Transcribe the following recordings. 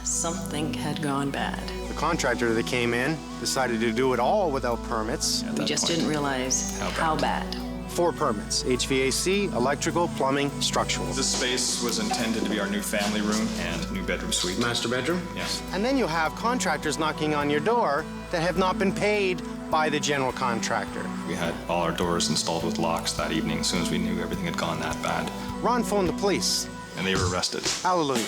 something had gone bad. The contractor that came in decided to do it all without permits. We just didn't realize how bad. 4 permits: HVAC, electrical, plumbing, structural. This space was intended to be our new family room and new bedroom suite. Master bedroom? Yes. And then you have contractors knocking on your door that have not been paid by the general contractor. We had all our doors installed with locks that evening as soon as we knew everything had gone that bad. Ron phoned the police. And they were arrested. Hallelujah.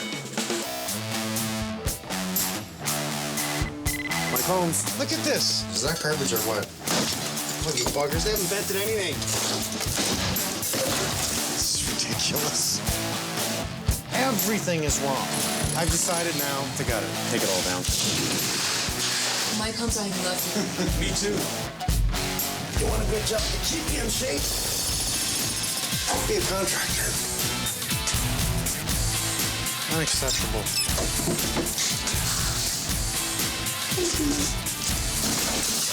Mike Holmes. Look at this. Is that garbage or what? Look, you buggers, they haven't vented anything. This is ridiculous. Everything is wrong. I've decided now to gut it. Take it all down. Mike Holmes, I love you. Me too. You want a good job to keep me in shape? Be a contractor. Unacceptable.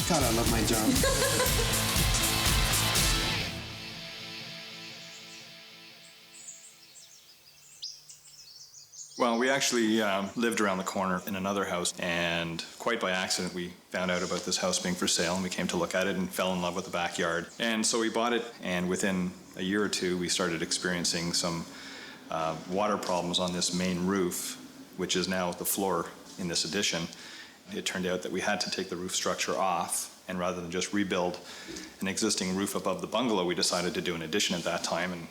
God, I love my job. Well, we actually lived around the corner in another house, and quite by accident, we found out about this house being for sale, and we came to look at it and fell in love with the backyard. And so we bought it, and within a year or two, we started experiencing some water problems on this main roof, which is now the floor in this addition. It turned out that we had to take the roof structure off, and rather than just rebuild an existing roof above the bungalow, we decided to do an addition at that time, and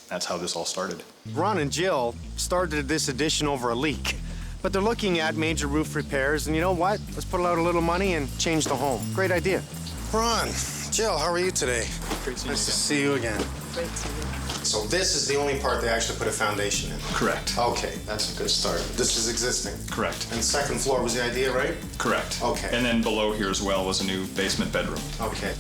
that's how this all started. Ron and Jill started this addition over a leak, but they're looking at major roof repairs, and you know what? Let's put out a little money and change the home. Great idea. Ron, Jill, how are you today? Great seeing you Nice to again. see you again. Great to you. So this is the only part they actually put a foundation in? Correct. Okay, that's a good start. This is existing? Correct. And second floor was the idea, right? Correct. Okay. And then below here as well was a new basement bedroom. Okay.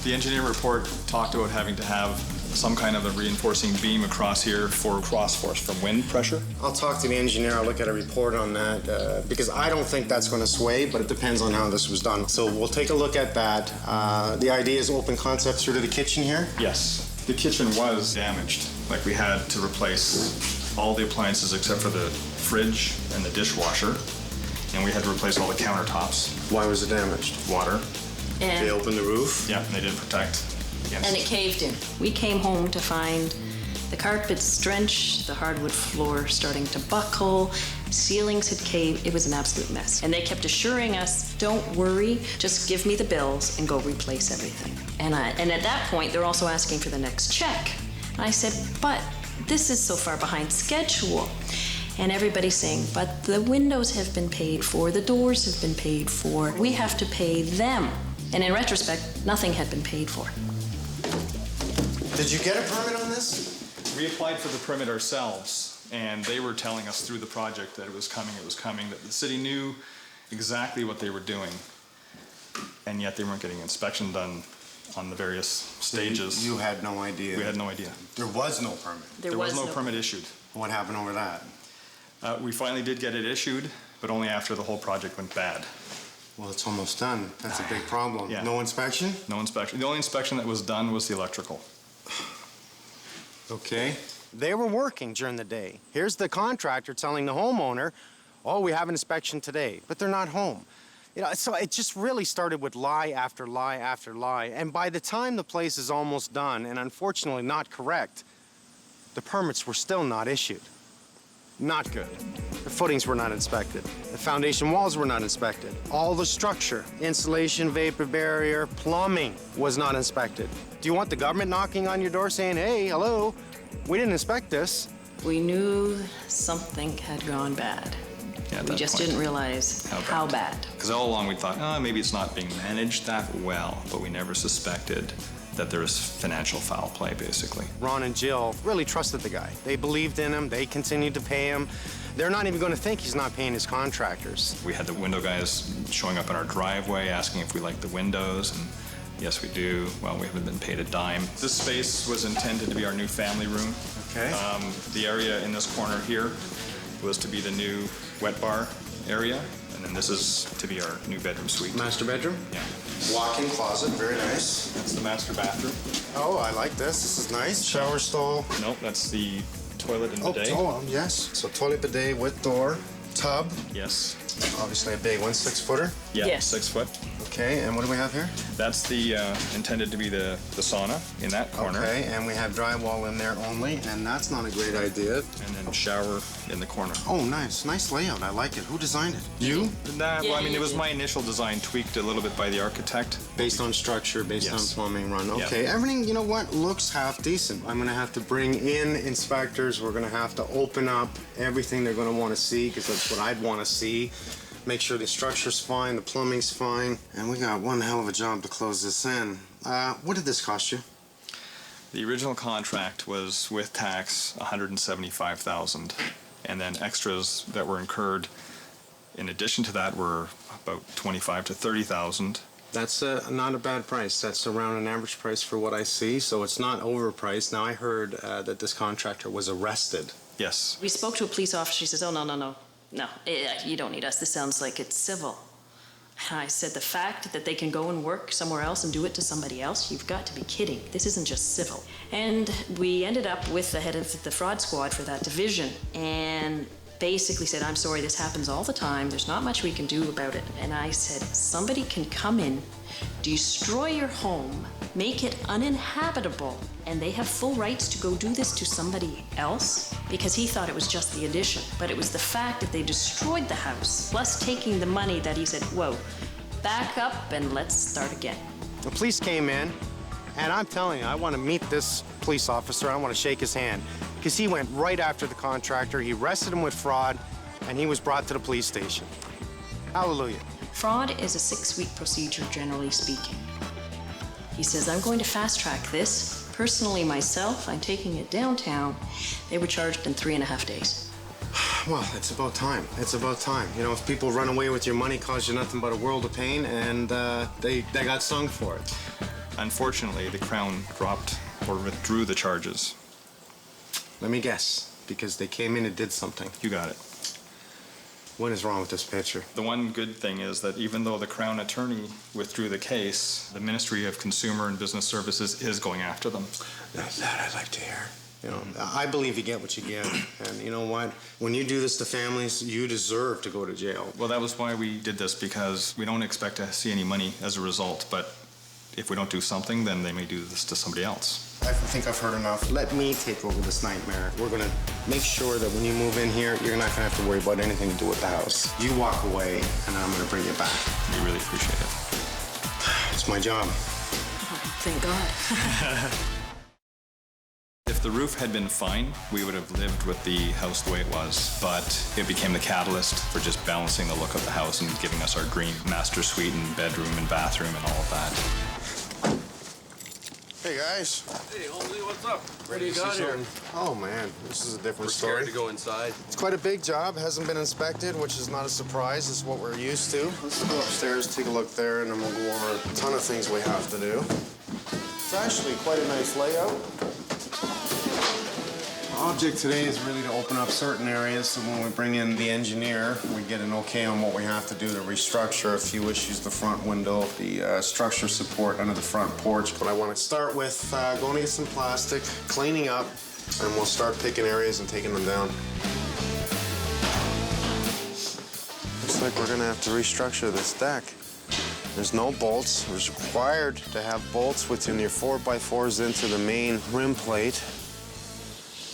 The engineer report talked about having to have some kind of a reinforcing beam across here for cross force from wind pressure. I'll talk to the engineer, I'll look at a report on that, because I don't think that's going to sway, but it depends on how this was done. So we'll take a look at that. The idea is open concept through to the kitchen here? Yes. The kitchen was damaged. Like, we had to replace all the appliances except for the fridge and the dishwasher, and we had to replace all the countertops. Why was it damaged? Water. They And, opened the roof? Yeah, and they didn't protect against and it caved in. We came home to find the carpets drenched, the hardwood floor starting to buckle, ceilings had caved. It was an absolute mess. And they kept assuring us, don't worry, just give me the bills and go replace everything. And at that point, they're also asking for the next check. And I said, but this is so far behind schedule. And everybody's saying, but the windows have been paid for, the doors have been paid for, we have to pay them. And in retrospect, nothing had been paid for. Did you get a permit on this? We applied for the permit ourselves, and they were telling us through the project that it was coming, that the city knew exactly what they were doing, and yet they weren't getting inspection done on the various stages. You had no idea? We had no idea. There was no permit? There was no permit issued. What happened over that? We finally did get it issued, but only after the whole project went bad. Well, it's almost done. That's a big problem. Yeah. No inspection? No inspection. The only inspection that was done was the electrical. Okay. They were working during the day. Here's the contractor telling the homeowner, oh, we have an inspection today, but they're not home. You know, so it just really started with lie after lie after lie. And by the time the place is almost done, and unfortunately not correct, the permits were still not issued. Not good. The footings were not inspected. The foundation walls were not inspected. All the structure, insulation, vapor barrier, plumbing was not inspected. Do you want the government knocking on your door saying, hey, hello, we didn't inspect this? We knew something had gone bad. Yeah, at We that just point. didn't realize how bad. Because all along we thought, oh, maybe it's not being managed that well, but we never suspected that there was financial foul play, basically. Ron and Jill really trusted the guy. They believed in him. They continued to pay him. They're not even going to think he's not paying his contractors. We had the window guys showing up in our driveway asking if we liked the windows, and yes, we do. Well, we haven't been paid a dime. This space was intended to be our new family room. Okay. The area in this corner here was to be the new wet bar area, and then this is to be our new bedroom suite. Master bedroom? Yeah. Walk-in closet, very nice. That's the master bathroom. Oh, I like this. This is nice. Shower stall. Nope, that's the toilet and bidet. Yes. So toilet bidet with door. tub, Yes. obviously a big one, 6-footer. Yeah, Yes. 6 foot. Okay, and what do we have here? That's the intended to be the sauna in that corner. Okay, and we have drywall in there only, and that's not a great idea. And then shower in the corner. Oh, nice. Nice layout. I like it. Who designed it? You? Nah, well, I mean, you it was did. my initial design, tweaked a little bit by the architect. Based on structure, based on Yes. plumbing run. Yeah. Okay, everything, you know what, looks half decent. I'm gonna have to bring in inspectors. We're gonna have to open up everything they're gonna wanna see, because that's what I'd wanna see. Make sure the structure's fine, the plumbing's fine. And we got one hell of a job to close this in. What did this cost you? The original contract was with tax $175,000, and then extras that were incurred in addition to that were about $25,000 to $30,000. That's not a bad price. That's around an average price for what I see, so it's not overpriced. Now, I heard that this contractor was arrested. Yes. We spoke to a police officer. She says, oh, no, you don't need us. This sounds like it's civil. And I said, the fact that they can go and work somewhere else and do it to somebody else, you've got to be kidding. This isn't just civil. And we ended up with the head of the fraud squad for that division, and basically said, I'm sorry, this happens all the time. There's not much we can do about it. And I said, somebody can come in, destroy your home, make it uninhabitable, and they have full rights to go do this to somebody else? Because he thought it was just the addition, but it was the fact that they destroyed the house, plus taking the money that he said, whoa, back up and let's start again. The police came in, and I'm telling you, I want to meet this police officer. I want to shake his hand, because he went right after the contractor. He arrested him with fraud, and he was brought to the police station. Hallelujah. Fraud is a 6-week procedure, generally speaking. He says, I'm going to fast track this. Personally, myself, I'm taking it downtown. They were charged in 3.5 days. Well, it's about time. It's about time. You know, if people run away with your money, cause you nothing but a world of pain, and they got stung for it. Unfortunately, the Crown dropped or withdrew the charges. Let me guess, because they came in and did something. You got it. What is wrong with this picture? The one good thing is that even though the Crown attorney withdrew the case, the Ministry of Consumer and Business Services is going after them. Now that I'd like to hear. You know, I believe you get what you get. And you know what? When you do this to families, you deserve to go to jail. Well, that was why we did this, because we don't expect to see any money as a result, but if we don't do something, then they may do this to somebody else. I think I've heard enough. Let me take over this nightmare. We're gonna make sure that when you move in here, you're not gonna have to worry about anything to do with the house. You walk away, and I'm gonna bring you back. We really appreciate it. It's my job. Thank God. If the roof had been fine, we would have lived with the house the way it was, but it became the catalyst for just balancing the look of the house and giving us our green master suite and bedroom and bathroom and all of that. Hey, guys. Hey, Holmes, what's up? What do you got here? Oh, man, this is a different We're story. scared to go inside. It's quite a big job. Hasn't been inspected, which is not a surprise. It's what we're used to. Let's go upstairs, take a look there, and then we'll go over a ton of things we have to do. It's actually quite a nice layout. Object today is really to open up certain areas, so when we bring in the engineer, we get an okay on what we have to do to restructure a few issues, the front window, the structure support under the front porch. But I want to start with going to get some plastic, cleaning up, and we'll start picking areas and taking them down. Looks like we're gonna have to restructure this deck. There's no bolts. It was required to have bolts within your 4x4s into the main rim plate.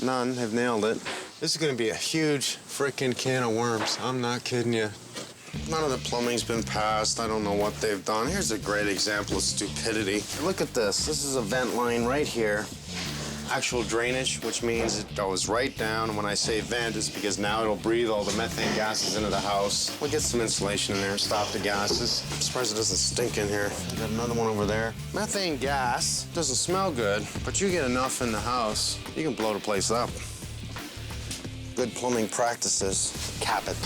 None have nailed it. This is gonna be a huge frickin' can of worms. I'm not kidding you. None of the plumbing's been passed. I don't know what they've done. Here's a great example of stupidity. Look at this. This is a vent line right here. Actual drainage, which means it goes right down. And when I say vent, it's because now it'll breathe all the methane gases into the house. We'll get some insulation in there, stop the gases. I'm surprised it doesn't stink in here. We got another one over there. Methane gas doesn't smell good, but you get enough in the house, you can blow the place up. Good plumbing practices. Cap it.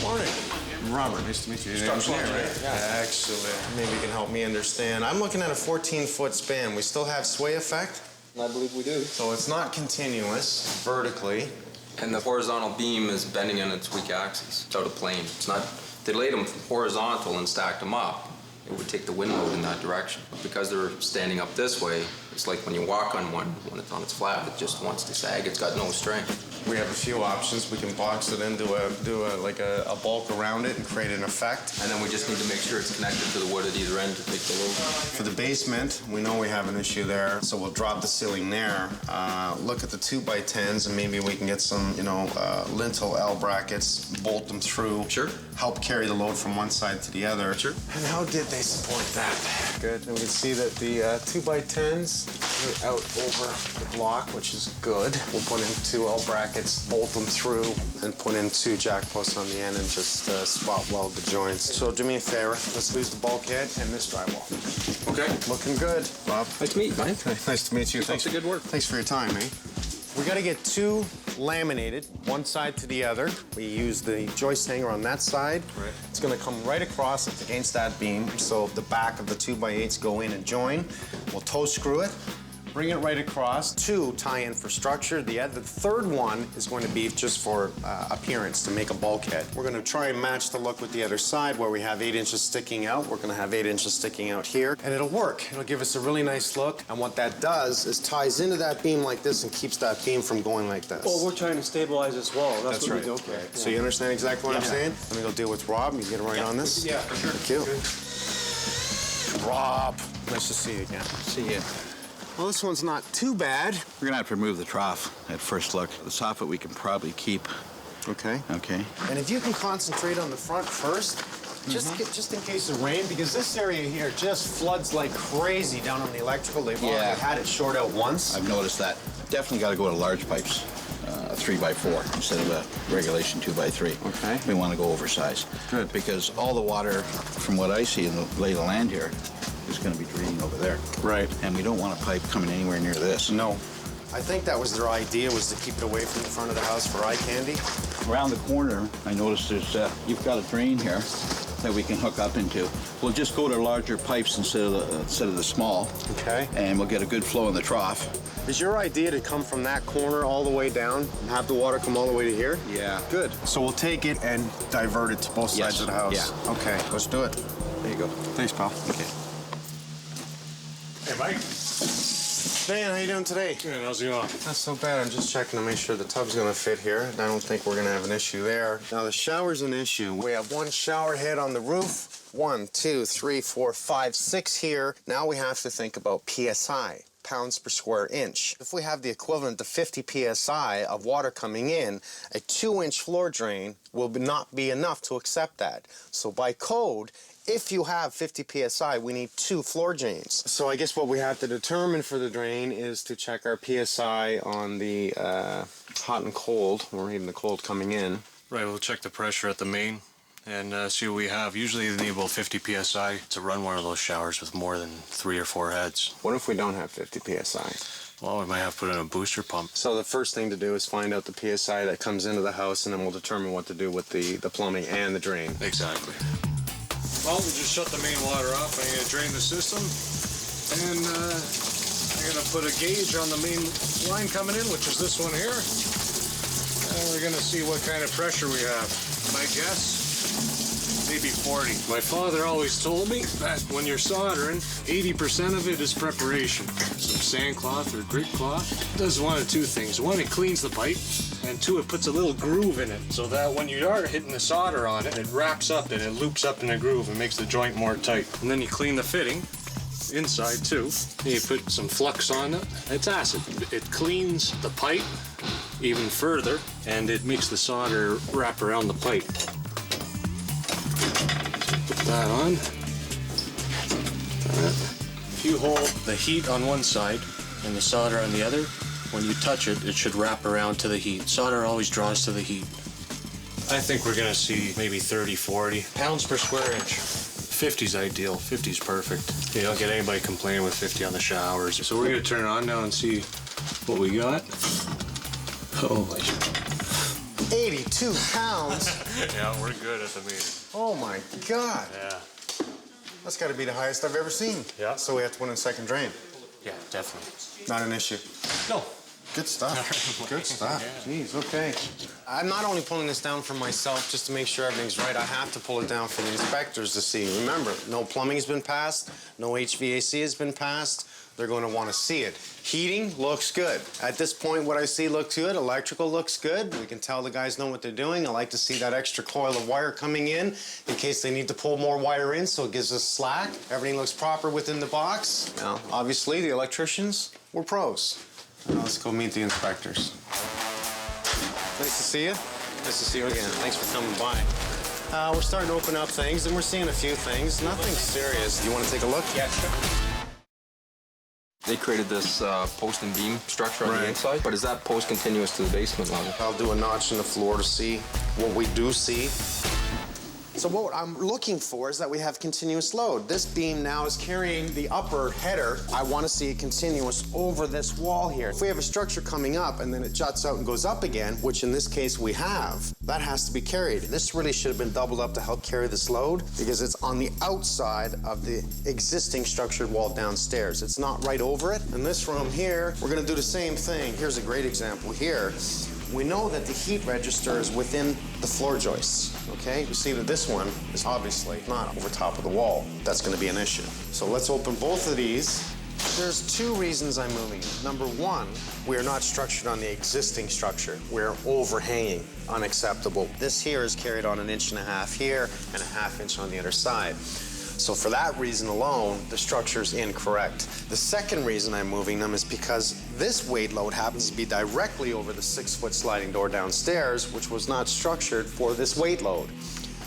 Morning. Robert, nice to meet you. You're an engineer, right? Yeah. Excellent. Maybe you can help me understand. I'm looking at a 14-foot span. We still have sway effect? I believe we do. So it's not continuous vertically. And the horizontal beam is bending on its weak axis. It's out of plane. It's not. If they laid them horizontal and stacked them up, it would take the wind load in that direction. Because they're standing up this way, it's like when you walk on one, when it's on its flat, it just wants to sag. It's got no strength. We have a few options. We can box it in, do a bulk around it and create an effect. And then we just need to make sure it's connected to the wood at either end to take the load. For the basement, we know we have an issue there, so we'll drop the ceiling there. Look at the 2x10s, and maybe we can get some, lintel L brackets, bolt them through. Sure. Help carry the load from one side to the other. Sure. And how did they support that? Good. And we can see that the 2x10s are out over the block, which is good. We'll put in 2 L brackets, bolt them through, and put in 2 jack posts on the end and just spot weld the joints. So do me a favor, let's lose the bulkhead and this drywall. Okay. Looking good, Bob. Nice to meet you, Mike. Nice to meet you. Thanks for good work. Thanks for your time, eh? We got to get 2 laminated, one side to the other. We use the joist hanger on that side. Right. It's going to come right across against that beam, so the back of the 2x8s go in and join. We'll toe screw it, bring it right across. 2 tie in for structure. The third one is going to be just for appearance, to make a bulkhead. We're going to try and match the look with the other side, where we have 8 inches sticking out. We're going to have 8 inches sticking out here, and it'll work. It'll give us a really nice look, and what that does is ties into that beam like this and keeps that beam from going like this. Well, we're trying to stabilize this wall. That's what right. we do. Okay. So you understand exactly what I'm saying? Let me go deal with Rob. You get right on this? Yeah, for sure. Thank you. Rob, nice to see you again. See ya. Well, this one's not too bad. We're gonna have to remove the trough at first look. The soffit we can probably keep. Okay. Okay. And if you can concentrate on the front first, just in case of rain, because this area here just floods like crazy down on the electrical. They've already had it short out once. I've noticed that. Definitely got to go to large pipes, 3x4 instead of a regulation 2x3. Okay. We want to go oversized. Good. Because all the water, from what I see in the lay of the land here, is going to be draining over there. Right. And we don't want a pipe coming anywhere near this. No. I think that was their idea, was to keep it away from the front of the house for eye candy. Around the corner, I noticed there's you've got a drain here that we can hook up into. We'll just go to larger pipes instead of the small. Okay. And we'll get a good flow in the trough. Is your idea to come from that corner all the way down and have the water come all the way to here? Yeah. Good. So we'll take it and divert it to both sides of the house. Yeah. Okay, let's do it. There you go. Thanks, pal. Okay. Hey, Mike. Dan, how you doing today? Good. How's it going? Not so bad. I'm just checking to make sure the tub's gonna fit here. I don't think we're gonna have an issue there. Now the shower's an issue. We have 1 shower head on the roof. 1, 2, 3, 4, 5, 6 here. Now we have to think about PSI. Pounds per square inch. If we have the equivalent to 50 psi of water coming in, a 2-inch floor drain will not be enough to accept that. So by code, if you have 50 psi, we need 2 floor drains. So I guess what we have to determine for the drain is to check our psi on the hot and cold. We're reading the cold coming in. Right, we'll check the pressure at the main and see what we have. Usually they need about 50 psi to run one of those showers with more than 3 or 4 heads. What if we don't have 50 psi? Well, we might have to put in a booster pump. So the first thing to do is find out the psi that comes into the house, and then we'll determine what to do with the plumbing and the drain. Exactly. Well, we just shut the main water off. I'm going to drain the system, and I'm going to put a gauge on the main line coming in, which is this one here. And we're going to see what kind of pressure we have. My guess, maybe 40. My father always told me that when you're soldering, 80% of it is preparation. Some sandcloth or grit cloth does one of 2 things. 1, it cleans the pipe, and 2, it puts a little groove in it so that when you are hitting the solder on it, it wraps up and it loops up in a groove and makes the joint more tight. And then you clean the fitting inside too. And you put some flux on it. It's acid. It cleans the pipe even further, and it makes the solder wrap around the pipe. Put that on. If you hold the heat on one side and the solder on the other, when you touch it, it should wrap around to the heat. Solder always draws to the heat. I think we're gonna see maybe 30, 40 pounds per square inch. 50's ideal, 50's perfect. You don't get anybody complaining with 50 on the showers. So we're gonna turn it on now and see what we got. Holy. 82 pounds? Yeah, we're good at the meeting. Oh my God. Yeah. That's got to be the highest I've ever seen. Yeah. So we have to put in a second drain. Yeah, definitely. Not an issue. No. Good stuff. Good stuff. Jeez, okay. I'm not only pulling this down for myself just to make sure everything's right, I have to pull it down for the inspectors to see. Remember, no plumbing's been passed, no HVAC has been passed, they're going to want to see it. Heating looks good. At this point, what I see looks good. Electrical looks good. We can tell the guys know what they're doing. I like to see that extra coil of wire coming in case they need to pull more wire in, so it gives us slack. Everything looks proper within the box. Now, obviously, the electricians, we're pros. Now let's go meet the inspectors. Nice to see you. Nice to see you again. Thanks for coming by. We're starting to open up things, and we're seeing a few things. Nothing serious. Do you want to take a look? Yeah, sure. They created this post and beam structure on the inside, but is that post continuous to the basement level? I'll do a notch in the floor to see what we do see. So what I'm looking for is that we have continuous load. This beam now is carrying the upper header. I want to see it continuous over this wall here. If we have a structure coming up and then it juts out and goes up again, which in this case we have, that has to be carried. This really should have been doubled up to help carry this load because it's on the outside of the existing structured wall downstairs. It's not right over it. In this room here, we're going to do the same thing. Here's a great example here. We know that the heat register is within the floor joists, okay? You see that this one is obviously not over top of the wall. That's gonna be an issue. So let's open both of these. There's two reasons I'm moving. Number one, we are not structured on the existing structure. We're overhanging, unacceptable. This here is carried on 1.5 inches here and 1/2 inch on the other side. So for that reason alone, the structure's incorrect. The second reason I'm moving them is because this weight load happens to be directly over the 6-foot sliding door downstairs, which was not structured for this weight load.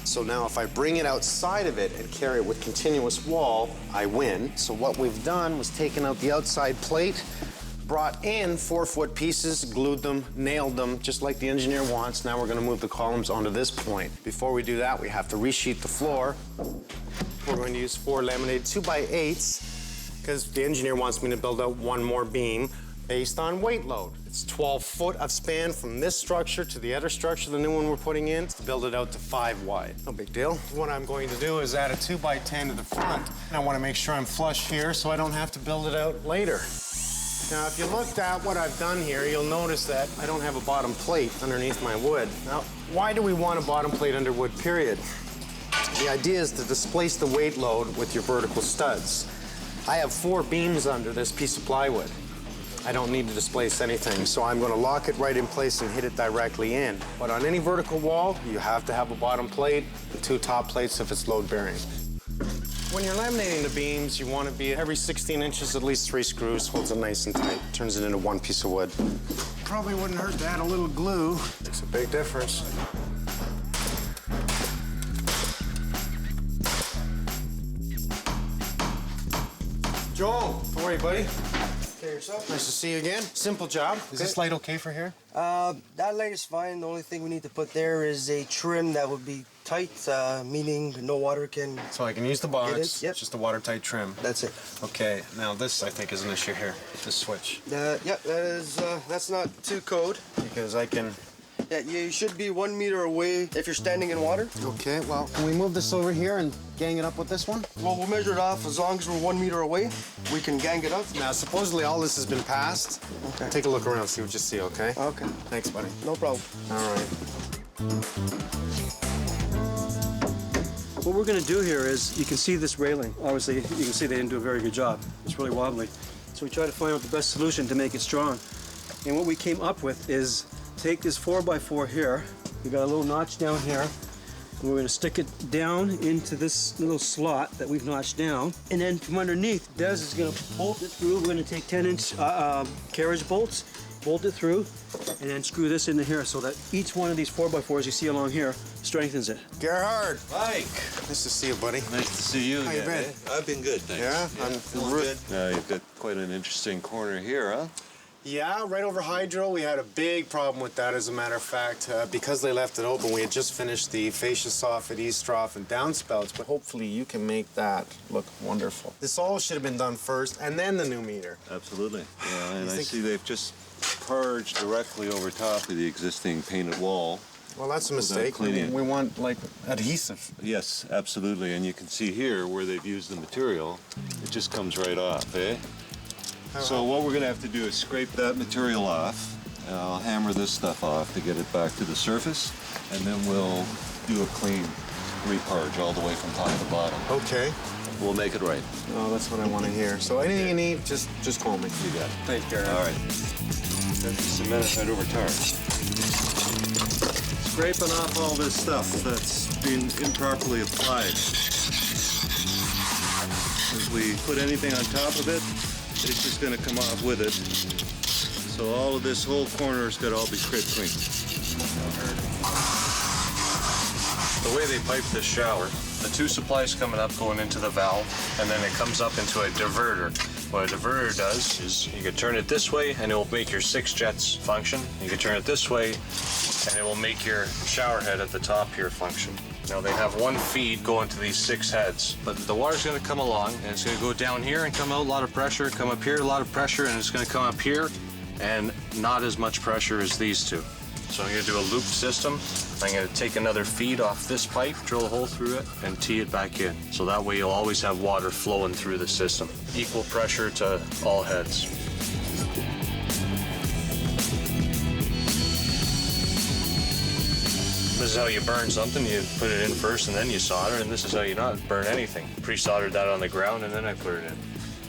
So now if I bring it outside of it and carry it with continuous wall, I win. So what we've done was taken out the outside plate, brought in 4-foot pieces, glued them, nailed them, just like the engineer wants. Now we're gonna move the columns onto this point. Before we do that, we have to resheet the floor. We're going to use 4 laminated 2x8s because the engineer wants me to build out one more beam based on weight load. It's 12 foot of span from this structure to the other structure, the new one we're putting in, to build it out to 5 wide. No big deal. What I'm going to do is add a 2x10 to the front, and I want to make sure I'm flush here so I don't have to build it out later. Now, if you looked at what I've done here, you'll notice that I don't have a bottom plate underneath my wood. Now, why do we want a bottom plate under wood, period? The idea is to displace the weight load with your vertical studs. I have 4 beams under this piece of plywood. I don't need to displace anything, so I'm going to lock it right in place and hit it directly in. But on any vertical wall, you have to have a bottom plate and 2 top plates if it's load-bearing. When you're laminating the beams, you want to be every 16 inches, at least 3 screws, holds it nice and tight, turns it into one piece of wood. Probably wouldn't hurt to add a little glue. Makes a big difference. Joel, how are you, buddy? Okay, yourself? Nice to see you again. Simple job. Is this light okay for here? That light is fine. The only thing we need to put there is a trim that would be tight, meaning no water can... So I can use the box. It is, yep. It's just a watertight trim. That's it. Okay, now this I think is an issue here, this switch. Yep, that's not to code. Because I can... Yeah, you should be 1 meter away if you're standing in water. Okay, well, can we move this over here and gang it up with this one? Well, we'll measure it off. As long as we're 1 meter away, we can gang it up. Now, supposedly all this has been passed. Okay. Take a look around, see what you see, okay? Okay. Thanks, buddy. No problem. All right. What we're going to do here is, you can see this railing. Obviously, you can see they didn't do a very good job. It's really wobbly. So we try to find out the best solution to make it strong. And what we came up with is take this 4x4 here. We got a little notch down here. And we're going to stick it down into this little slot that we've notched down. And then from underneath, Des is going to bolt it through. We're going to take 10-inch carriage bolts, bolt it through, and then screw this into here so that each one of these 4x4s you see along here strengthens it. Gerhard. Mike. Nice to see you, buddy. Nice to see you How you again. been? I've been good, thanks. Yeah? I'm feeling good. You've got quite an interesting corner here, huh? Yeah, right over hydro. We had a big problem with that, as a matter of fact. Because they left it open, we had just finished the fascia soffit, east trough, and downspouts, but hopefully you can make that look wonderful. This all should have been done first, and then the new meter. Absolutely. Yeah, and I see they've just purged directly over top of the existing painted wall. Well, that's a mistake. We want, like, adhesive. Yes, absolutely. And you can see here where they've used the material. It just comes right off, eh? So what we're going to have to do is scrape that material off. I'll hammer this stuff off to get it back to the surface, and then we'll do a clean repurge all the way from top to bottom. Okay. we'll make it right. Oh, that's what I want to hear. So anything you need, just call me. You got it. Thanks, Gary. All right. That's cement right over tar. Scraping off all this stuff that's been improperly applied. As we put anything on top of it, it's just going to come off with it. So all of this whole corner's got to all be scraped clean. The way they pipe this shower, the two supplies coming up going into the valve, and then it comes up into a diverter. What a diverter does is you can turn it this way and it will make your 6 jets function. You can turn it this way and it will make your shower head at the top here function. Now they have one feed going to these 6 heads, but the water's going to come along and it's going to go down here and come out a lot of pressure, come up here a lot of pressure, and it's going to come up here and not as much pressure as these two. So I'm going to do a loop system. I'm going to take another feed off this pipe, drill a hole through it, and tee it back in. So that way you'll always have water flowing through the system. Equal pressure to all heads. This is how you burn something. You put it in first and then you solder, and this is how you not burn anything. Pre-soldered that on the ground and then I put it in.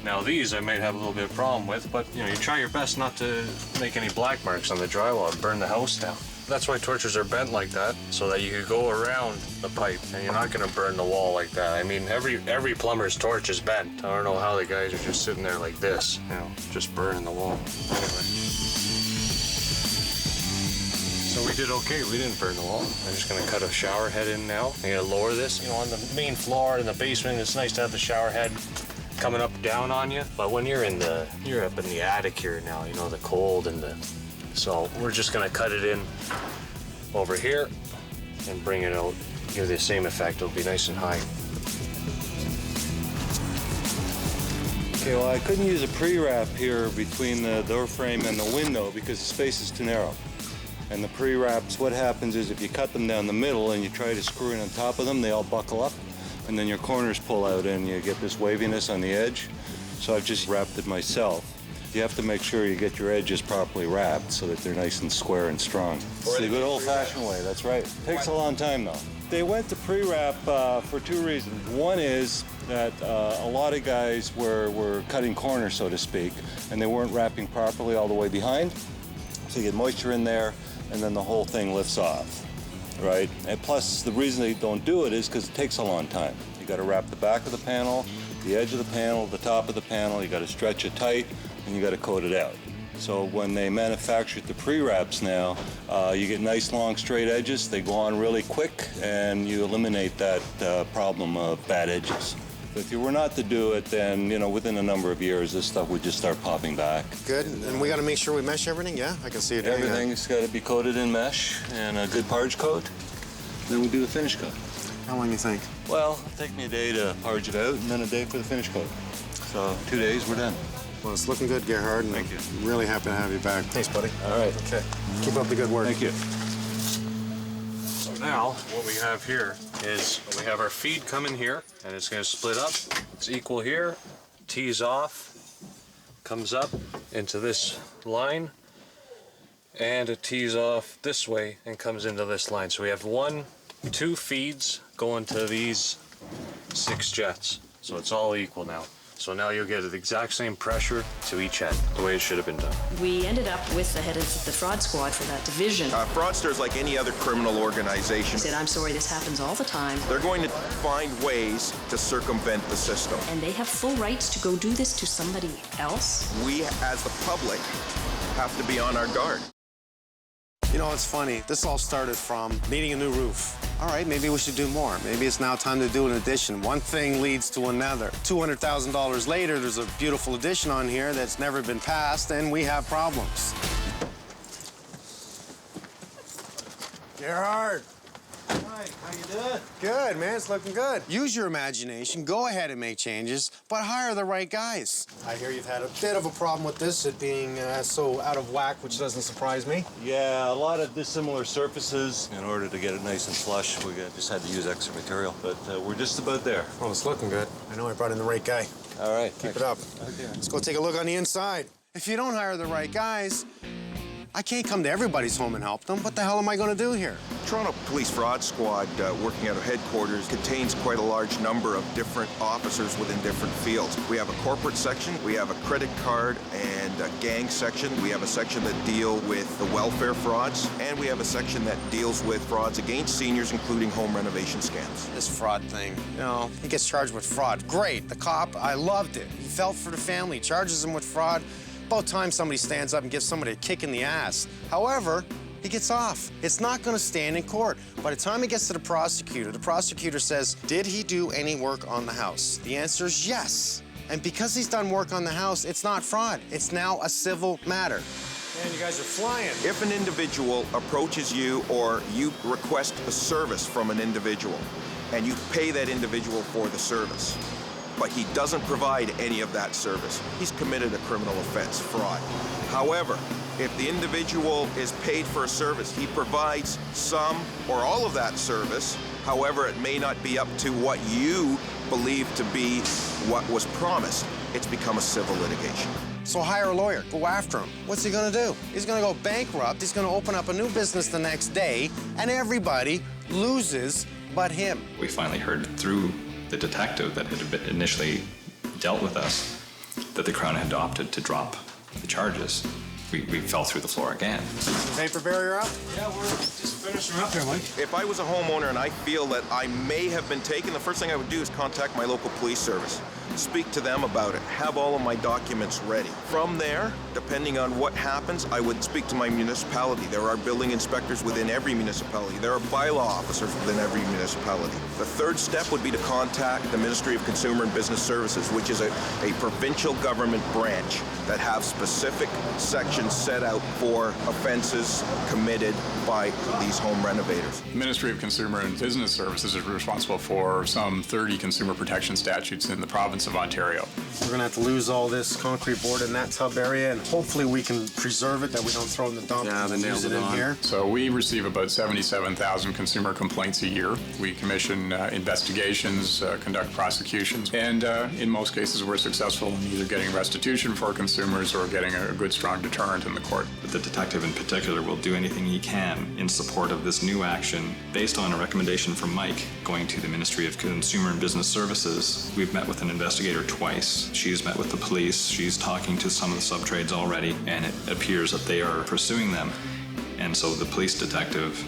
Now these I might have a little bit of problem with, but you try your best not to make any black marks on the drywall and burn the house down. That's why torches are bent like that, so that you can go around the pipe and you're not going to burn the wall like that. I mean, every plumber's torch is bent. I don't know how the guys are just sitting there like this, just burning the wall. Anyway. So we did okay, we didn't burn the wall. I'm just gonna cut a shower head in now. I'm gonna lower this. On the main floor in the basement, it's nice to have the shower head coming up down on you. But when you're up in the attic here now, the cold so we're just gonna cut it in over here and bring it out. Give the same effect, it'll be nice and high. Okay, well, I couldn't use a pre-wrap here between the door frame and the window because the space is too narrow. And the pre-wraps, what happens is if you cut them down the middle and you try to screw in on top of them, they all buckle up, and then your corners pull out and you get this waviness on the edge. So I've just wrapped it myself. You have to make sure you get your edges properly wrapped so that they're nice and square and strong. It's the good old-fashioned way, that's right. Takes a long time, though. They went to pre-wrap for 2 reasons. One is that a lot of guys were cutting corners, so to speak, and they weren't wrapping properly all the way behind. So you get moisture in there, and then the whole thing lifts off, right? And plus, the reason they don't do it is because it takes a long time. You got to wrap the back of the panel, the edge of the panel, the top of the panel. You got to stretch it tight, and you got to coat it out. So when they manufacture the pre-wraps now, you get nice long straight edges. They go on really quick, and you eliminate that problem of bad edges. If you were not to do it, then, within a number of years, this stuff would just start popping back. Good, and we got to make sure we mesh everything, yeah? I can see it. Everything's got to be coated in mesh and a good parge coat. Then we do the finish coat. How long do you think? Well, it'll take me a day to parge it out and then a day for the finish coat. So 2 days, we're done. Well, it's looking good, Gerhard. Thank you. I'm really happy to have you back. Thanks, buddy. All right. Okay. Keep up the good work. Thank you. So now, what we have here is we have our feed coming here, and it's going to split up. It's equal here, tees off, comes up into this line, and it tees off this way and comes into this line. So we have 2 feeds going to these 6 jets. So it's all equal now. So now you'll get the exact same pressure to each head, the way it should have been done. We ended up with the head of the fraud squad for that division. Fraudsters, like any other criminal organization, He said, I'm sorry, this happens all the time. they're going to find ways to circumvent the system. And they have full rights to go do this to somebody else. We, as the public, have to be on our guard. It's funny. This all started from needing a new roof. All right, maybe we should do more. Maybe it's now time to do an addition. One thing leads to another. $200,000 later, there's a beautiful addition on here that's never been passed, and we have problems. Gerhard. Hi, how you doing? Good, man. It's looking good. Use your imagination. Go ahead and make changes, but hire the right guys. I hear you've had a bit of a problem with this, it being so out of whack, which doesn't surprise me. Yeah, a lot of dissimilar surfaces. In order to get it nice and flush, we just had to use extra material, but we're just about there. Oh, it's looking good. I know I brought in the right guy. All right. Keep it up. Okay. Let's go take a look on the inside. If you don't hire the right guys, I can't come to everybody's home and help them. What the hell am I going to do here? Toronto Police Fraud Squad, working out of headquarters, contains quite a large number of different officers within different fields. We have a corporate section, we have a credit card and a gang section, we have a section that deal with the welfare frauds, and we have a section that deals with frauds against seniors, including home renovation scams. This fraud thing, you know, he gets charged with fraud. Great, the cop, I loved it. He felt for the family, charges him with fraud. About time somebody stands up and gives somebody a kick in the ass. However, he gets off. It's not going to stand in court. By the time it gets to the prosecutor says, did he do any work on the house? The answer is yes. And because he's done work on the house, it's not fraud. It's now a civil matter. Man, you guys are flying. If an individual approaches you or you request a service from an individual and you pay that individual for the service, but he doesn't provide any of that service, he's committed a criminal offense, fraud. However, if the individual is paid for a service, he provides some or all of that service, however, it may not be up to what you believe to be what was promised, it's become a civil litigation. So hire a lawyer, go after him. What's he gonna do? He's gonna go bankrupt, he's gonna open up a new business the next day, and everybody loses but him. We finally heard through the detective that had initially dealt with us that the Crown had opted to drop the charges. We fell through the floor again. Paper barrier up? Yeah, we're just finishing up here, Mike. If I was a homeowner and I feel that I may have been taken, the first thing I would do is contact my local police service. Speak to them about it, have all of my documents ready. From there, depending on what happens, I would speak to my municipality. There are building inspectors within every municipality. There are bylaw officers within every municipality. The third step would be to contact the Ministry of Consumer and Business Services, which is a provincial government branch that have specific sections set out for offenses committed by these home renovators. The Ministry of Consumer and Business Services is responsible for some 30 consumer protection statutes in the province of Ontario. We're going to have to lose all this concrete board in that tub area, and hopefully we can preserve it, that we don't throw it in the dump and use it in here. So we receive about 77,000 consumer complaints a year. We commission investigations, conduct prosecutions, and in most cases we're successful in either getting restitution for consumers or getting a good, strong deterrent in the court. The detective in particular will do anything he can in support of this new action based on a recommendation from Mike going to the Ministry of Consumer and Business Services. We've met with an investigator twice. She's met with the police. She's talking to some of the sub-trades already, and it appears that they are pursuing them. And so the police detective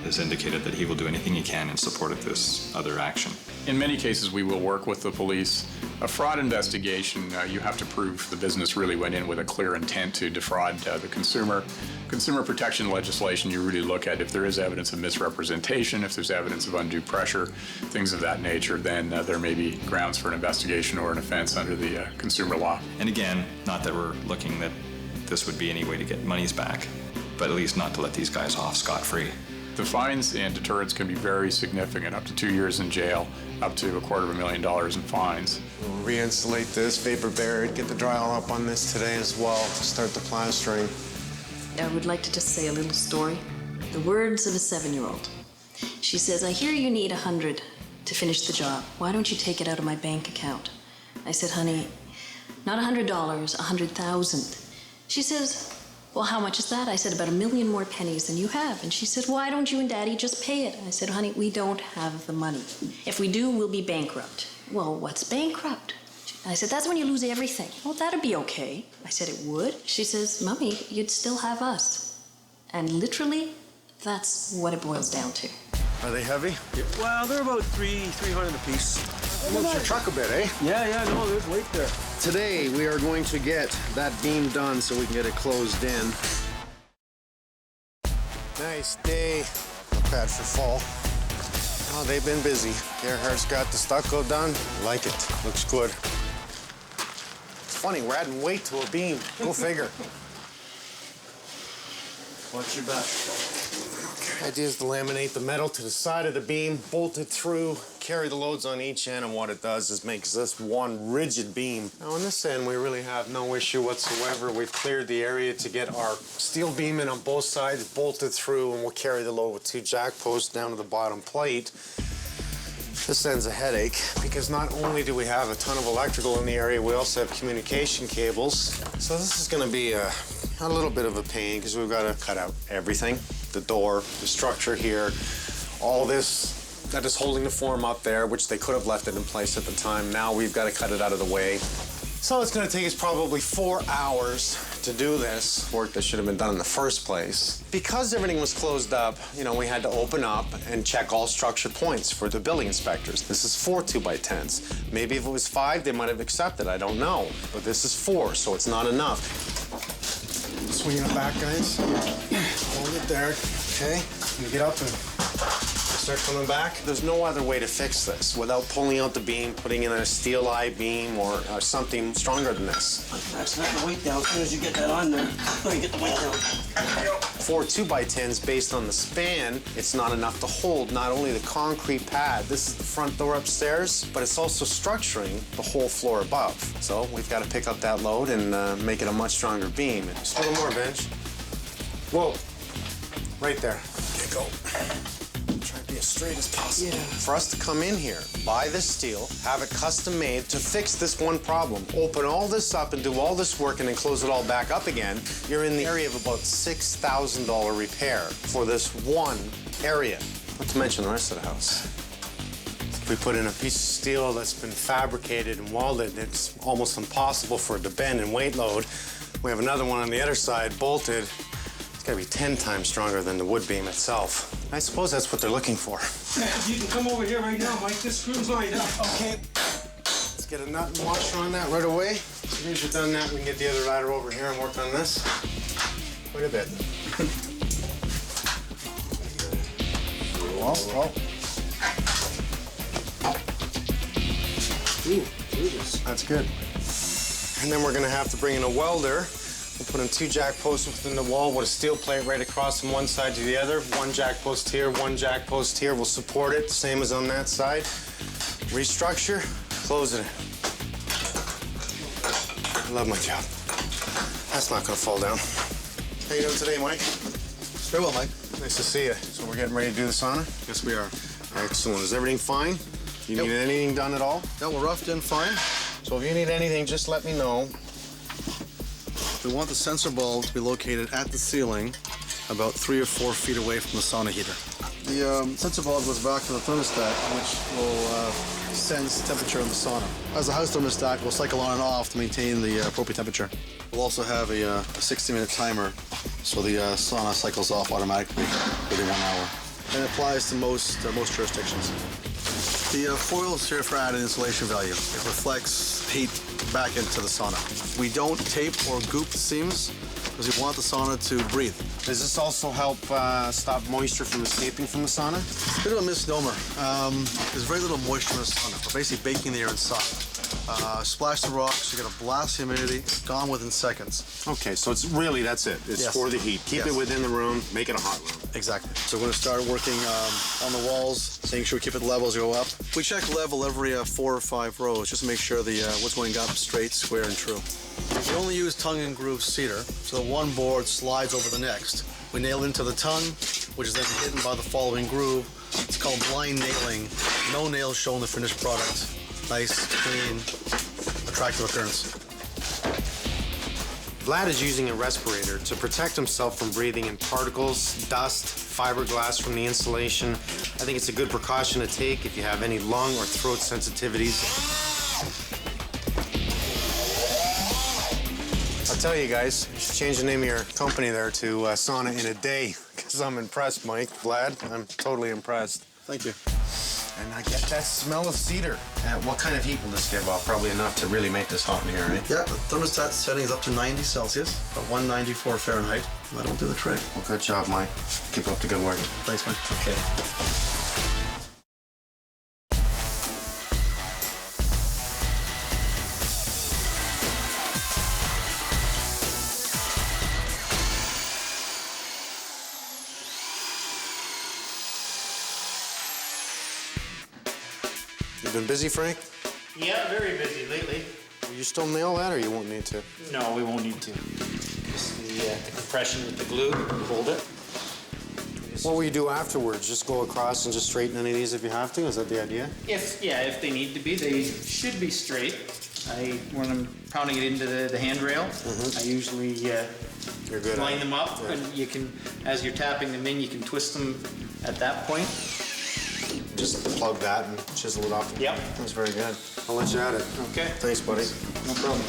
has indicated that he will do anything he can in support of this other action. In many cases, we will work with the police. A fraud investigation, you have to prove the business really went in with a clear intent to defraud the consumer. Consumer protection legislation, you really look at if there is evidence of misrepresentation, if there's evidence of undue pressure, things of that nature, then there may be grounds for an investigation or an offense under the consumer law. And again, not that we're looking that this would be any way to get monies back, but at least not to let these guys off scot-free. The fines and deterrents can be very significant, up to 2 years in jail, up to $250,000 in fines. We'll re-insulate this, vapor barrier, get the drywall up on this today as well, start the plastering. I would like to just say a little story. The words of a 7-year-old. She says, I hear you need 100 to finish the job. Why don't you take it out of my bank account? I said, honey, not $100, 100,000. She says, well, how much is that? I said, about 1 million more pennies than you have. And she said, why don't you and Daddy just pay it? I said, honey, we don't have the money. If we do, we'll be bankrupt. Well, what's bankrupt? I said, that's when you lose everything. Well, that'd be okay. I said, it would? She says, Mommy, you'd still have us. And literally, that's what it boils down to. Are they heavy? Yeah, well, they're about 300 a piece. Moves your truck a bit, eh? Yeah, no, there's weight there. Today, we are going to get that beam done so we can get it closed in. Nice day. Not bad for fall. Oh, they've been busy. Gerhardt's got the stucco done. I like it. Looks good. It's funny, we're adding weight to a beam. Go figure. Watch your back. The idea is to laminate the metal to the side of the beam, bolt it through, carry the loads on each end, and what it does is makes this one rigid beam. Now on this end, we really have no issue whatsoever. We've cleared the area to get our steel beam in on both sides, bolted through, and we'll carry the load with 2 jack posts down to the bottom plate. This end's a headache because not only do we have a ton of electrical in the area, we also have communication cables. So this is gonna be a a little bit of a pain because we've got to cut out everything. The door, the structure here, all this that is holding the form up there, which they could have left it in place at the time. Now we've got to cut it out of the way. So it's going to take us probably 4 hours to do this work that should have been done in the first place. Because everything was closed up, you know, we had to open up and check all structure points for the building inspectors. This is 4 2x10s. Maybe if it was 5, they might have accepted, I don't know. But this is 4, so it's not enough. Swing it back, guys. Hold it there, okay? You get up and start coming back. There's no other way to fix this without pulling out the beam, putting in a steel I-beam or something stronger than this. That's not the weight down. As soon as you get that on there, let me get the weight down. 4 2x10s based on the span, it's not enough to hold not only the concrete pad, this is the front door upstairs, but it's also structuring the whole floor above. So we've got to pick up that load and make it a much stronger beam. Just a little more, bench. Whoa, right there. Okay, go. Try to be as straight as possible. Yeah. For us to come in here, buy this steel, have it custom made to fix this one problem, open all this up and do all this work and then close it all back up again, you're in the area of about $6,000 repair for this one area. Not to mention the rest of the house. If we put in a piece of steel that's been fabricated and welded, it's almost impossible for it to bend and weight load. We have another one on the other side, bolted. It's gotta be 10 times stronger than the wood beam itself. I suppose that's what they're looking for. You can come over here right now, Mike. This screw's on you now. Okay. Let's get a nut and washer on that right away. As soon as you've done that, we can get the other ladder over here and work on this. Quite a bit. Well. That's good. And then we're gonna have to bring in a welder. We'll put in 2 jack posts within the wall with a steel plate right across from one side to the other. 1 jack post here, 1 jack post here. We'll support it, same as on that side. Restructure, close it. I love my job. That's not gonna fall down. How you doing today, Mike? Very well, Mike. Nice to see you. So we're getting ready to do the sauna? Yes, we are. Excellent. Is everything fine? You need anything done at all? No, we're roughed in fine. So if you need anything, just let me know. We want the sensor bulb to be located at the ceiling about 3 or 4 feet away from the sauna heater. The sensor bulb goes back to the thermostat, which will sense temperature in the sauna. As the house thermostat will cycle on and off to maintain the appropriate temperature. We'll also have a 60-minute timer, so the sauna cycles off automatically within 1 hour. And it applies to most jurisdictions. The foil is here for added insulation value. It reflects heat back into the sauna. We don't tape or goop the seams because we want the sauna to breathe. Does this also help stop moisture from escaping from the sauna? It's a bit of a misnomer. There's very little moisture in the sauna. We're basically baking the air inside. Splash the rocks, you get a blast of humidity, gone within seconds. Okay, so it's really, that's it. It's for the heat. Keep it within the room, make it a hot room. Exactly. So we're going to start working on the walls, making sure we keep it level as we go up. We check level every 4 or 5 rows just to make sure the what's going up straight, square, and true. We only use tongue and groove cedar, so one board slides over the next. We nail into the tongue, which is then hidden by the following groove. It's called blind nailing. No nails show in the finished product. Nice, clean, attractive appearance. Vlad is using a respirator to protect himself from breathing in particles, dust, fiberglass from the insulation. I think it's a good precaution to take if you have any lung or throat sensitivities. I'll tell you guys, you should change the name of your company there to Sauna in a Day, because I'm impressed, Mike. Vlad, I'm totally impressed. Thank you. And I get that smell of cedar. What kind of heat will this give off? Probably enough to really make this hot in here, right? Yeah, the thermostat setting is up to 90 Celsius, about 194 Fahrenheit. That'll do the trick. Well, good job, Mike. Keep up the good work. Thanks, Mike. Okay. You been busy, Frank? Yeah, very busy lately. Will you still nail that, or you won't need to? No, we won't need to. Just the compression with the glue, hold it. What will you do afterwards? Just go across and just straighten any of these if you have to? Is that the idea? If they need to be, they should be straight. When I'm pounding it into the handrail, I usually You're good. line them up, Yeah. and you can, as you're tapping them in, you can twist them at that point. Just plug that and chisel it off. Yep. That's very good. I'll let you at it. Okay. Thanks, buddy. No problem.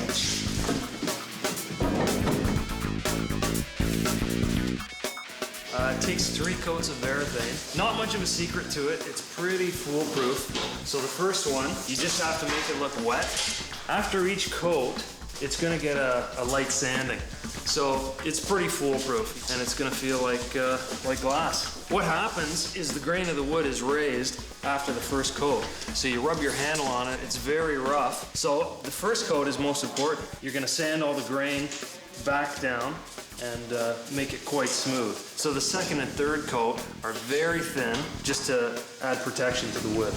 It takes 3 coats of Varathane. Not much of a secret to it. It's pretty foolproof. So the first one, you just have to make it look wet. After each coat, it's gonna get a light sanding. So it's pretty foolproof, and it's gonna feel like glass. What happens is the grain of the wood is raised after the first coat. So you rub your handle on it, it's very rough. So the first coat is most important. You're gonna sand all the grain back down and make it quite smooth. So the second and third coat are very thin, just to add protection to the wood.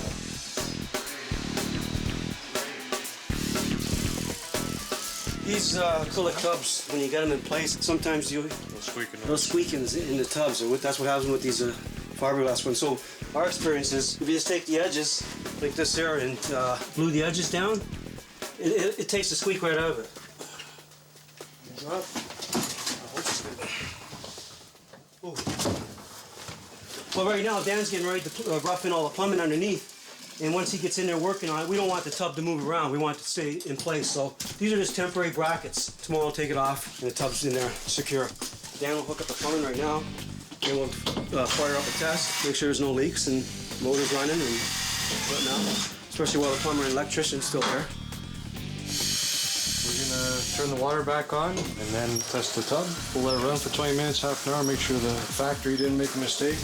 These acrylic tubs, when you get them in place, sometimes they'll squeak in the tubs. So that's what happens with these fiberglass ones. So our experience is, if you just take the edges like this here and glue the edges down, it takes the squeak right out of it. Ooh. Well, right now Dan's getting ready to rough in all the plumbing underneath. And once he gets in there working on it, we don't want the tub to move around. We want it to stay in place. So these are just temporary brackets. Tomorrow I'll take it off and the tub's in there secure. Dan will hook up the plumbing right now. Then we'll fire up a test, make sure there's no leaks and motor's running and whatnot. Especially while the plumber and electrician's still there. We're gonna turn the water back on and then test the tub. We'll let it run for 20 minutes, half an hour, make sure the factory didn't make a mistake.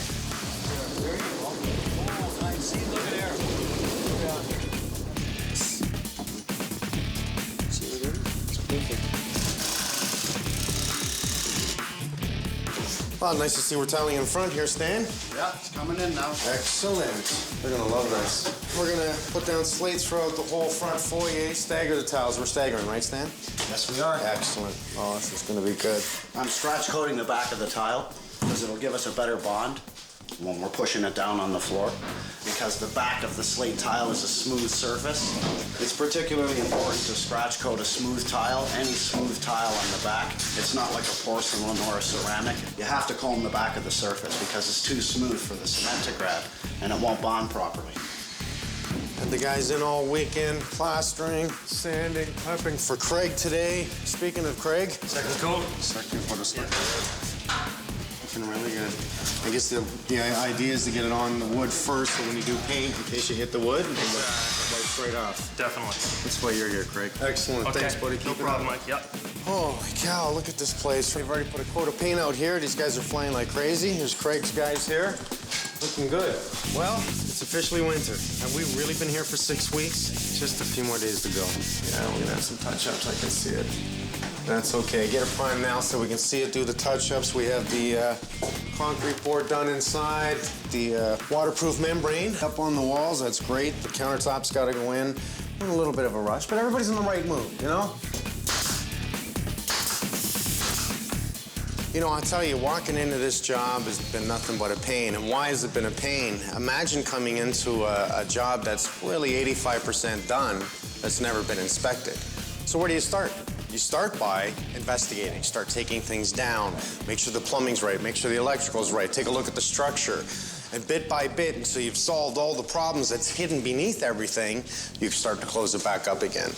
Well, nice to see we're tiling in front here, Stan. Yeah, it's coming in now. Excellent. They're gonna love this. We're gonna put down slates throughout the whole front foyer, stagger the tiles. We're staggering, right, Stan? Yes, we are. Excellent. Oh, this is gonna be good. I'm scratch coating the back of the tile because it'll give us a better bond when we're pushing it down on the floor, because the back of the slate tile is a smooth surface. It's particularly important to scratch coat a smooth tile, any smooth tile on the back. It's not like a porcelain or a ceramic. You have to comb the back of the surface because it's too smooth for the cement to grab and it won't bond properly. Had the guys in all weekend, plastering, sanding, prepping for Craig today. Speaking of Craig. Second coat. Second coat of slate. Looking really good. I guess the idea is to get it on the wood first, so when you do paint, in case you hit the wood, it wipes right off. Definitely. That's why you're here, Craig. Excellent. Okay. Thanks, buddy. No Keep it problem, up. Mike. Yep. Holy cow, look at this place. We've already put a coat of paint out here. These guys are flying like crazy. Here's Craig's guys here. Looking good. Well, it's officially winter. Have we really been here for 6 weeks? Just a few more days to go. Yeah, we're gonna have some touch-ups. I can see it. That's okay. Get it primed now so we can see it, do the touch-ups. We have the concrete board done inside, the waterproof membrane up on the walls. That's great. The countertops got to go in. We're in a little bit of a rush, but everybody's in the right mood, you know? You know, I'll tell you, walking into this job has been nothing but a pain. And why has it been a pain? Imagine coming into a job that's really 85% done, that's never been inspected. So where do you start? You start by investigating, start taking things down, make sure the plumbing's right, make sure the electrical's right, take a look at the structure. And bit by bit, until you've solved all the problems that's hidden beneath everything, you start to close it back up again.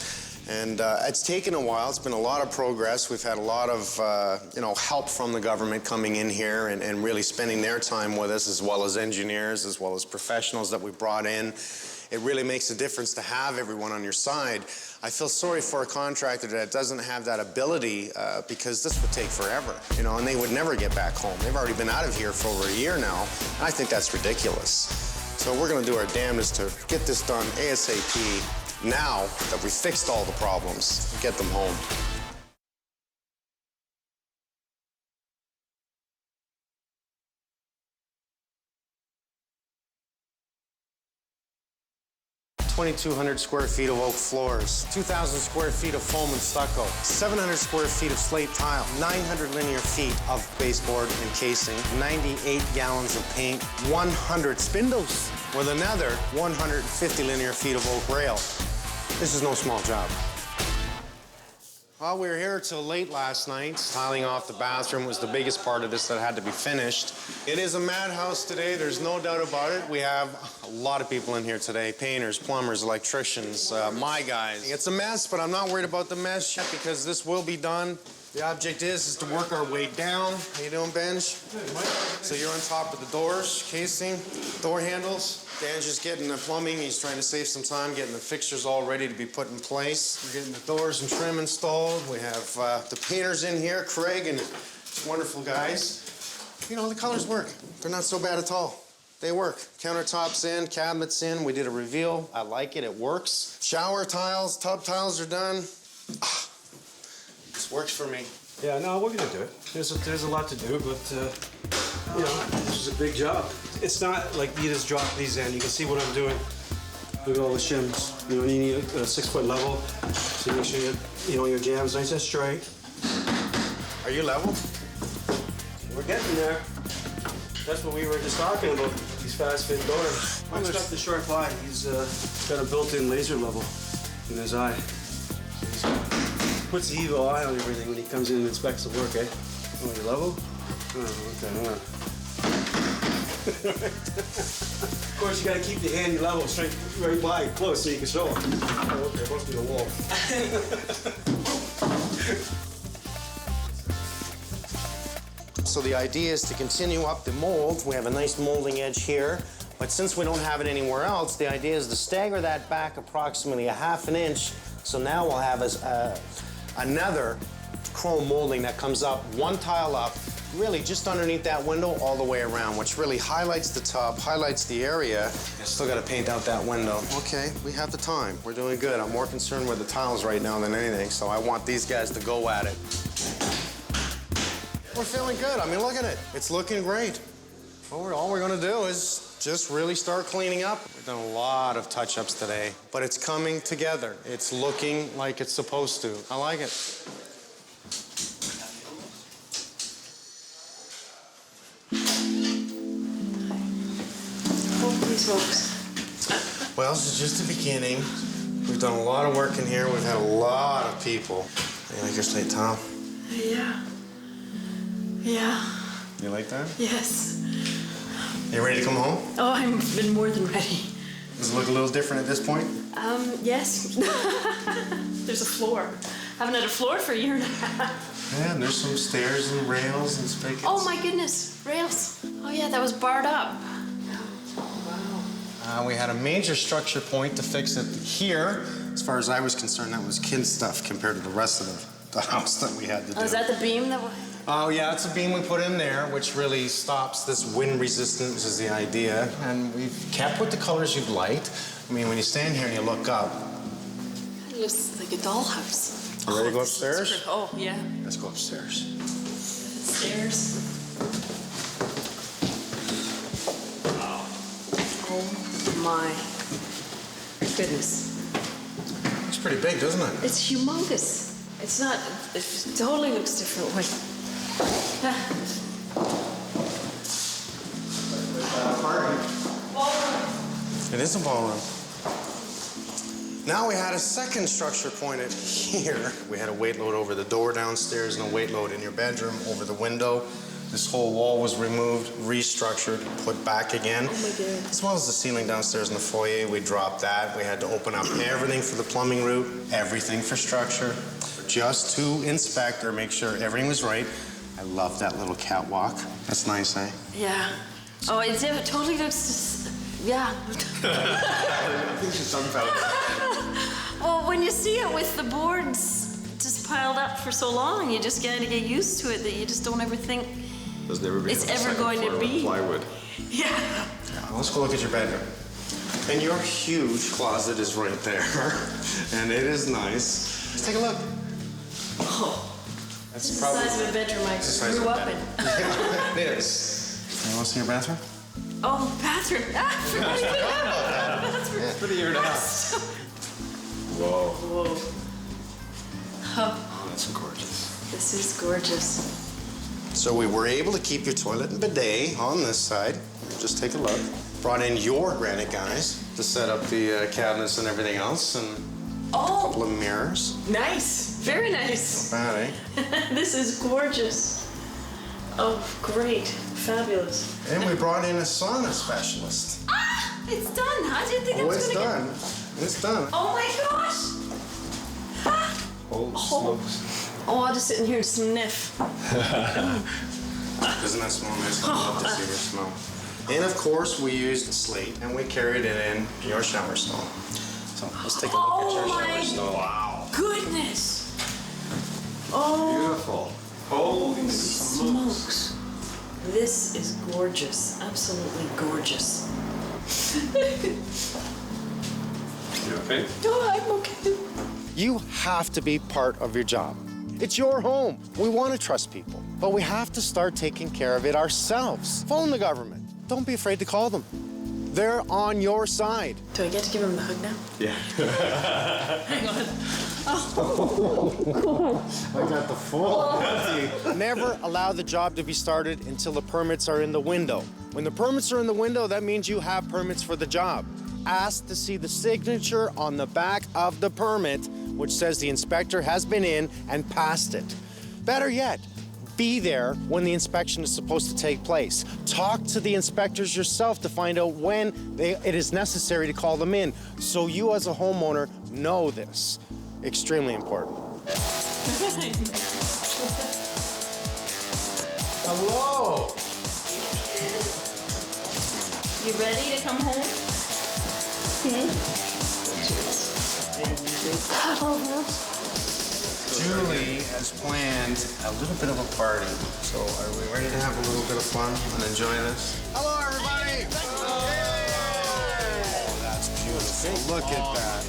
And it's taken a while. It's been a lot of progress. We've had a lot of help from the government coming in here and really spending their time with us, as well as engineers, as well as professionals that we brought in. It really makes a difference to have everyone on your side. I feel sorry for a contractor that doesn't have that ability because this would take forever, you know, and they would never get back home. They've already been out of here for over a year now, and I think that's ridiculous. So we're gonna do our damnedest to get this done ASAP now that we fixed all the problems, get them home. $2,200 square feet of oak floors, 2,000 square feet of foam and stucco, 700 square feet of slate tile, 900 linear feet of baseboard and casing, 98 gallons of paint, 100 spindles, with another 150 linear feet of oak rail. This is no small job. Well, we were here till late last night. Tiling off the bathroom was the biggest part of this that had to be finished. It is a madhouse today, there's no doubt about it. We have a lot of people in here today, painters, plumbers, electricians, my guys. It's a mess, but I'm not worried about the mess yet because this will be done. The object is to work our way down. How you doing, Benj? So you're on top of the doors, casing, door handles. Dan's just getting the plumbing. He's trying to save some time, getting the fixtures all ready to be put in place. We're getting the doors and trim installed. We have the painters in here, Craig and his wonderful guys. You know, the colors work. They're not so bad at all. They work. Countertops in, cabinets in. We did a reveal. I like it. It works. Shower tiles, tub tiles are done. This works for me. Yeah, no, we're gonna do it. There's a lot to do, but you know, this is a big job. It's not like you just drop these in. You can see what I'm doing. Look at all the shims. You know, you need a 6-foot level, so you make sure your jam's nice and straight. Are you level? We're getting there. That's what we were just talking about. These fast fit doors. Mike's got the sharp eye. He's got a built-in laser level in his eye. Puts the evil eye on everything when he comes in and inspects the work, eh? Oh, you level? Oh, okay, all right. Of course, you gotta keep the handy level straight right by, close, so you can show him. Oh, okay, must be the wall. So the idea is to continue up the mold. We have a nice molding edge here, but since we don't have it anywhere else, the idea is to stagger that back approximately a ½ an inch. So now we'll have another chrome molding that comes up, one tile up, really just underneath that window all the way around, which really highlights the tub, highlights the area. I still gotta paint out that window. Okay, we have the time. We're doing good. I'm more concerned with the tiles right now than anything, so I want these guys to go at it. We're feeling good. I mean, look at it. It's looking great. All we're gonna do is just really start cleaning up. We've done a lot of touch-ups today, but it's coming together. It's looking like it's supposed to. I like it. Well, this is just the beginning. We've done a lot of work in here. We've had a lot of people. You like your slate tile? Yeah. Yeah. You like that? Yes. You ready to come home? Oh, I've been more than ready. Does it look a little different at this point? Yes. There's a floor. I haven't had a floor for a year and a half. Yeah, and there's some stairs and rails and spigots. Oh my goodness, rails. Oh yeah, that was barred up. We had a major structure point to fix it here. As far as I was concerned, that was kid stuff compared to the rest of the house that we had to do. Oh, is that the beam that was... Oh yeah, it's a beam we put in there, which really stops this wind resistance is the idea. And we've kept with the colors you've liked. I mean, when you stand here and you look up. It looks like a dollhouse. You ready to go upstairs? Oh, yeah. Let's go upstairs. Stairs. Oh my goodness. It's pretty big, doesn't it? It's humongous. It's not, it totally looks different. Wait. It is a ballroom. Now we had a second structure pointed here. We had a weight load over the door downstairs and a weight load in your bedroom over the window. This whole wall was removed, restructured, put back again. Oh my God. As well as the ceiling downstairs in the foyer, we dropped that. We had to open up everything for the plumbing route, everything for structure, just to inspect or make sure everything was right. I love that little catwalk. That's nice, eh? Yeah. Oh, it totally looks just, yeah. I think she's dumbfounded. Well, when you see it with the boards just piled up for so long, you just gotta get used to it that you just don't ever think There's never been it's ever going to be. Plywood. Yeah. Let's go look at your bedroom. And your huge closet is right there. And it is nice. Let's take a look. Oh. That's It's probably the size of a bedroom I grew up in. Yeah, it is. You want to see your bathroom? Oh, bathroom. Ah, I forgot to get out. Bathroom. Yeah. For the year and a half. Whoa. Whoa. Oh, that's gorgeous. This is gorgeous. So we were able to keep your toilet and bidet on this side. Just take a look. Brought in your granite guys to set up the cabinets and everything else, and a couple of mirrors. Nice. Very nice. Not bad, eh? This is gorgeous. Oh, great. Fabulous. And we brought in a sauna specialist. Ah! It's done. I didn't think it Oh, was it's gonna done. It's done. get... Oh my gosh! Ah! Holy smokes. Oh, I'll just sit in here and sniff. Doesn't that smell nice? I love to see it smell. And of course, we used slate and we carried it in your shower stall. So let's take a look at your shower stall. Wow. Goodness. Oh. Beautiful. Holy smokes. This is gorgeous. Absolutely gorgeous. You okay? Oh, I'm okay. You have to be part of your job. It's your home. We want to trust people, but we have to start taking care of it ourselves. Phone the government. Don't be afraid to call them. They're on your side. Do I get to give him the hug now? Yeah. Hang on. I got the full. Never allow the job to be started until the permits are in the window. When the permits are in the window, that means you have permits for the job. Ask to see the signature on the back of the permit, which says the inspector has been in and passed it. Better yet, be there when the inspection is supposed to take place. Talk to the inspectors yourself to find out when it is necessary to call them in, so you as a homeowner know this. Extremely important. Hello. You ready to come home? Julie has planned a little bit of a party. So are we ready to have a little bit of fun and enjoy this? Hello, everybody. Oh, that's beautiful. Look at that.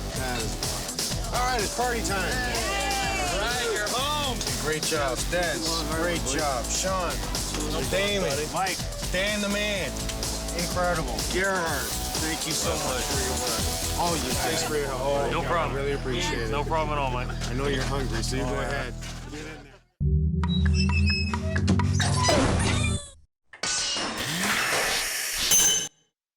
All right, it's party time. All right, you're home. Great job, Des. Great job, Sean. Damon, Mike, Dan the man. Incredible. Gerhard, thank you so much for your work. Oh, thanks for your help. No problem. I really appreciate it. No problem at all, Mike. I know you're hungry, so you go ahead.